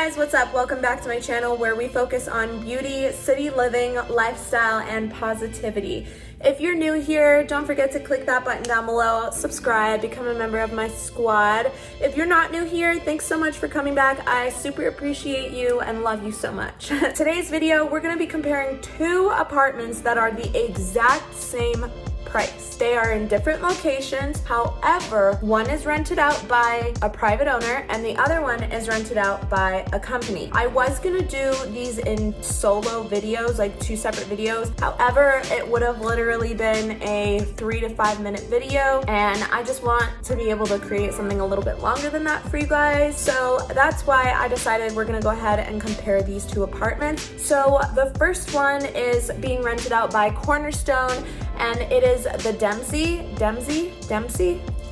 guys, what's up? Welcome back to my channel where we focus on beauty, city living, lifestyle, and positivity. If you're new here, don't forget to click that button down below, subscribe, become a member of my squad. If you're not new here, thanks so much for coming back. I super appreciate you and love you so much. Today's video, we're gonna be comparing two apartments that are the exact same price. They are in different locations. However, one is rented out by a private owner and the other one is rented out by a company. I was gonna do these in solo videos, like two separate videos. However, it would have literally been a 3 to 5 minute video and I just want to be able to create something a little bit longer than that for you guys. So that's why I decided we're gonna go ahead and compare these two apartments. So the first one is being rented out by Cornerstone and it is the Dempsey?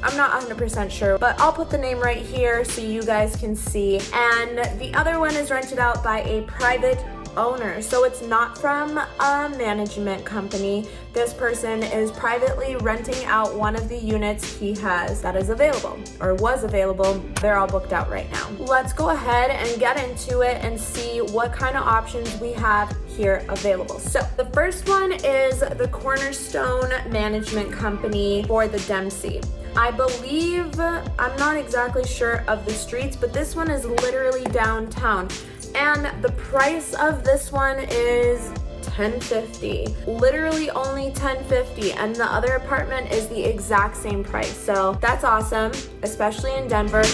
I'm not 100% sure, but I'll put the name right here so you guys can see. And the other one is rented out by a private owner. So it's not from a management company. This person is privately renting out one of the units he has that is available or was available. They're all booked out right now. Let's go ahead and get into it and see what kind of options we have here available. So the first one is the Cornerstone Management Company for the Dempsey. I believe, I'm not exactly sure of the streets, but this one is literally downtown. And the price of this one is $10.50, literally only $10.50, and the other apartment is the exact same price. So that's awesome, especially in Denver.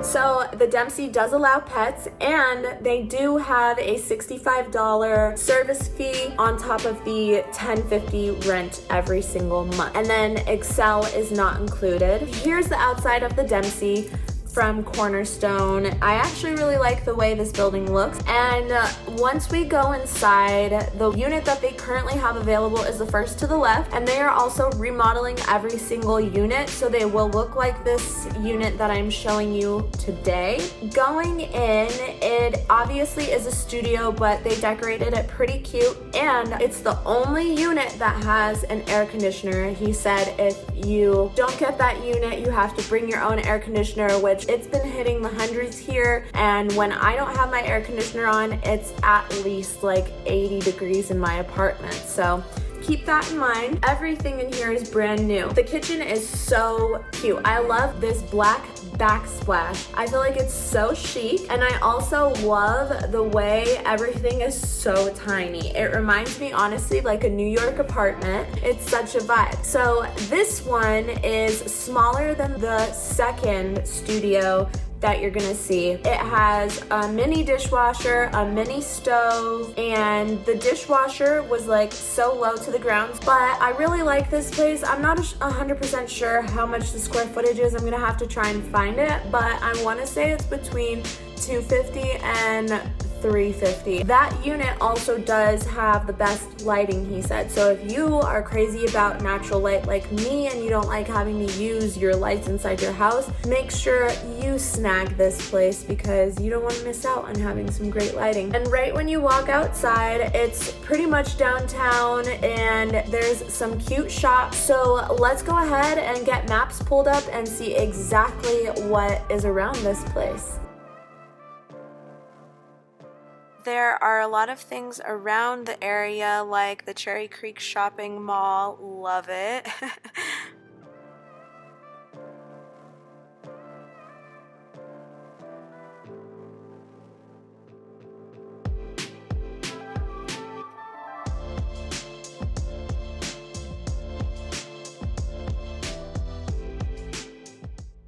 So the Dempsey does allow pets and they do have a $65 service fee on top of the $10.50 rent every single month. And then Excel is not included. Here's the outside of the Dempsey from Cornerstone. I actually really like the way this building looks. And once we go inside, the unit that they currently have available is the first to the left, and they are also remodeling every single unit, so they will look like this unit that I'm showing you today. Going in, it obviously is a studio, but they decorated it pretty cute, and it's the only unit that has an air conditioner. He said if you don't get that unit, you have to bring your own air conditioner, which it's been hitting the hundreds here, and when I don't have my air conditioner on, it's at least like 80 degrees in my apartment. So keep that in mind. Everything in here is brand new. The kitchen is so cute. I love this black backsplash. I feel like it's so chic, and I also love the way everything is so tiny. It reminds me honestly like a New York apartment. It's such a vibe. So this one is smaller than the second studio that you're gonna see. It has a mini dishwasher, a mini stove, and the dishwasher was like so low to the ground. But I really like this place. I'm not 100% sure how much the square footage is. I'm gonna have to try and find it, but I wanna say it's between 250 and 350. That unit also does have the best lighting, he said. So if you are crazy about natural light like me and you don't like having to use your lights inside your house, make sure you snag this place because you don't want to miss out on having some great lighting. And right when you walk outside, it's pretty much downtown and there's some cute shops. So let's go ahead and get maps pulled up and see exactly what is around this place. There are a lot of things around the area, like the Cherry Creek Shopping Mall. Love it.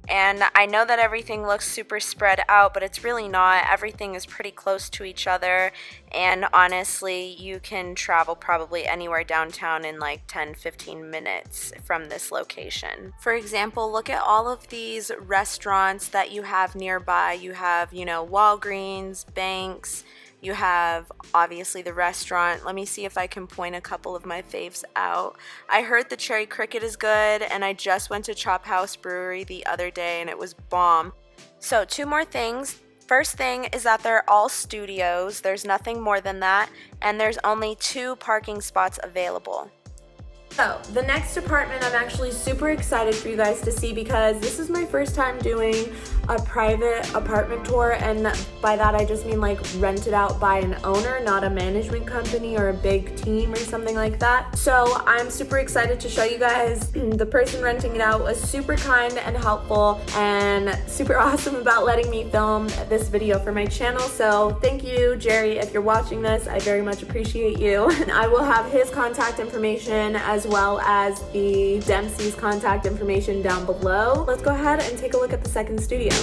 And I know that everything looks super spread out, but it's really not. Everything is pretty close to each other, and honestly, you can travel probably anywhere downtown in like 10-15 minutes from this location. For example, look at all of these restaurants that you have nearby. You have, you know, Walgreens, banks, You have obviously the restaurant. Let me see if I can point a couple of my faves out. I heard the Cherry Cricket is good, and I just went to Chop House Brewery the other day and it was bomb. So 2 more things. First thing is that they're all studios. There's nothing more than that, and there's only 2 parking spots available. So, the next apartment I'm actually super excited for you guys to see because this is my first time doing a private apartment tour, and by that I just mean like rented out by an owner, not a management company or a big team or something like that. So I'm super excited to show you guys. The person renting it out was super kind and helpful and super awesome about letting me film this video for my channel. So thank you, Jerry, if you're watching this. I very much appreciate you. And I will have his contact information as well as the Dempsey's contact information down below. Let's go ahead and take a look at the second studio.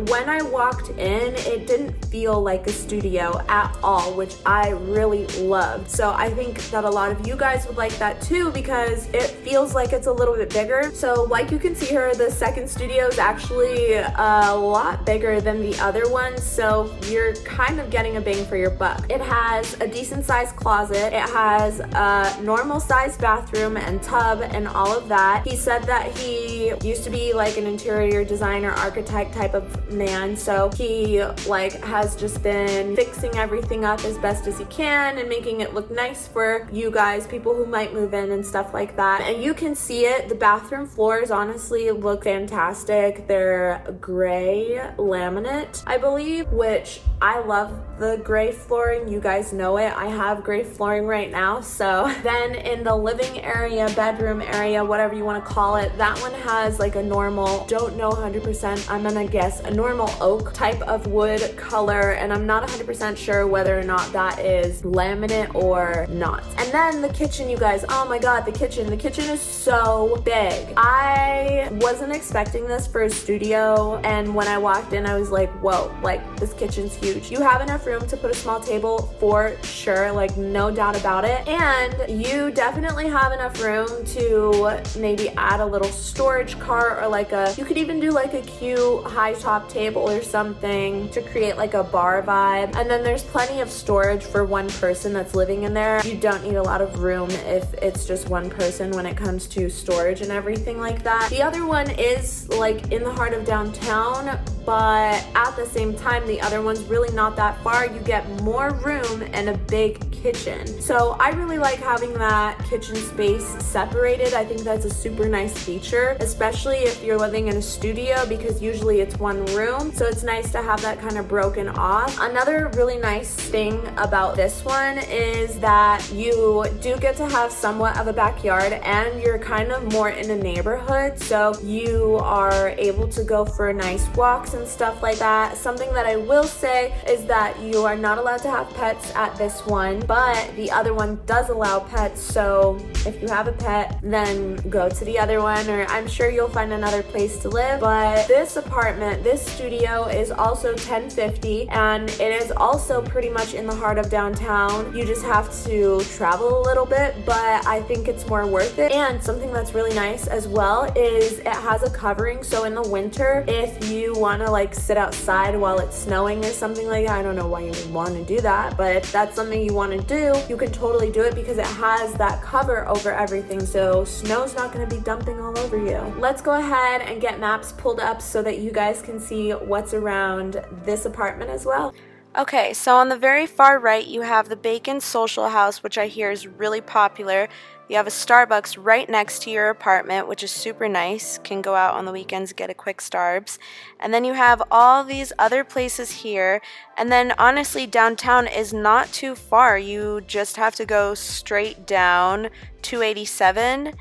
When I walked in, it didn't feel like a studio at all, which I really loved. So I think that a lot of you guys would like that too because it feels like it's a little bit bigger. So like you can see here, the second studio is actually a lot bigger than the other one. So you're kind of getting a bang for your buck. It has a decent sized closet. It has a normal sized bathroom and tub and all of that. He said that he used to be like an interior designer, architect type of man, so he like has just been fixing everything up as best as he can and making it look nice for you guys, people who might move in and stuff like that. And you can see it, the bathroom floors honestly look fantastic. They're gray laminate, I believe, which I love the gray flooring. You guys know it. I have gray flooring right now. So then in the living area, bedroom area, whatever you want to call it, that one has like a normal, don't know 100%, I'm gonna guess a normal oak type of wood color, and I'm not 100% sure whether or not that is laminate or not. And then the kitchen, you guys, oh my god, the kitchen is so big. I wasn't expecting this for a studio, and when I walked in I was like, whoa, like this kitchen's huge. You have enough room to put a small table for sure, like no doubt about it, and you definitely have enough room to maybe add a little storage cart, or like you could even do like a cute high top table or something to create like a bar vibe. And then there's plenty of storage for one person that's living in there. You don't need a lot of room if it's just one person when it comes to storage and everything like that. The other one is like in the heart of downtown, but at the same time the other one's really not that far. You get more room and a big kitchen. So I really like having that kitchen space separated. I think that's a super nice feature, especially if you're living in a studio, because usually it's one room. So it's nice to have that kind of broken off. Another really nice thing about this one is that you do get to have somewhat of a backyard, and you're kind of more in a neighborhood, so you are able to go for nice walks and stuff like that. Something that I will say is that you are not allowed to have pets at this one, but the other one does allow pets. So if you have a pet, then go to the other one, or I'm sure you'll find another place to live. But this apartment, this studio is also $10.50, and it is also pretty much in the heart of downtown. You just have to travel a little bit, but I think it's more worth it. And something that's really nice as well is it has a covering, so in the winter, if you want to like sit outside while it's snowing or something like that, I don't know why you would want to do that, but if that's something you want to do, you can totally do it because it has that cover over everything, so snow's not going to be dumping all over you. Let's go ahead and get maps pulled up so that you guys can see what's around this apartment as well. Okay, so on the very far right, you have the Bacon Social House, which I hear is really popular. You have a Starbucks right next to your apartment, which is super nice. Can go out on the weekends, get a quick Starbs. And then you have all these other places here. And then honestly, downtown is not too far. You just have to go straight down 287.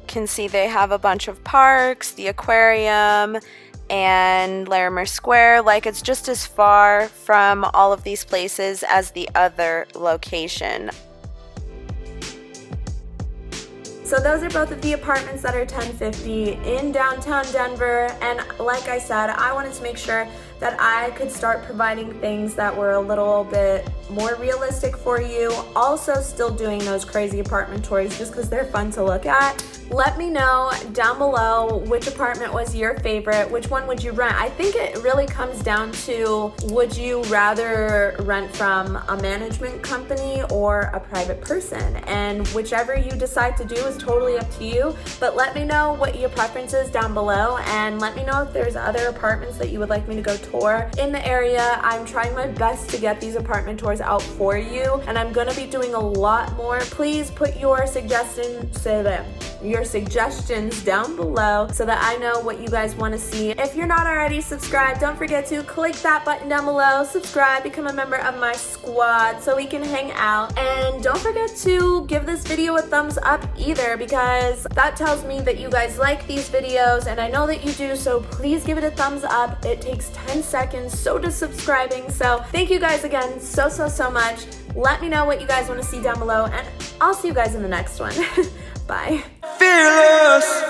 Can see they have a bunch of parks, the aquarium, and Larimer Square. Like, it's just as far from all of these places as the other location. So those are both of the apartments that are $10.50 in downtown Denver, and like I said, I wanted to make sure that I could start providing things that were a little bit more realistic for you. Also still doing those crazy apartment tours just because they're fun to look at, Let me know down below which apartment was your favorite, which one would you rent. I think it really comes down to, would you rather rent from a management company or a private person? And whichever you decide to do is totally up to you, but let me know what your preference is down below, and let me know if there's other apartments that you would like me to go tour in the area. I'm trying my best to get these apartment tours out for you, and I'm gonna be doing a lot more. Please put your suggestions down below so that I know what you guys want to see. If you're not already subscribed, don't forget to click that button down below, subscribe, become a member of my squad so we can hang out. And don't forget to give this video a thumbs up either, because that tells me that you guys like these videos, and I know that you do, so please give it a thumbs up. It takes 10 seconds, so does subscribing. So thank you guys again so much. Let me know what you guys want to see down below, and I'll see you guys in the next one. Bye. Fearless.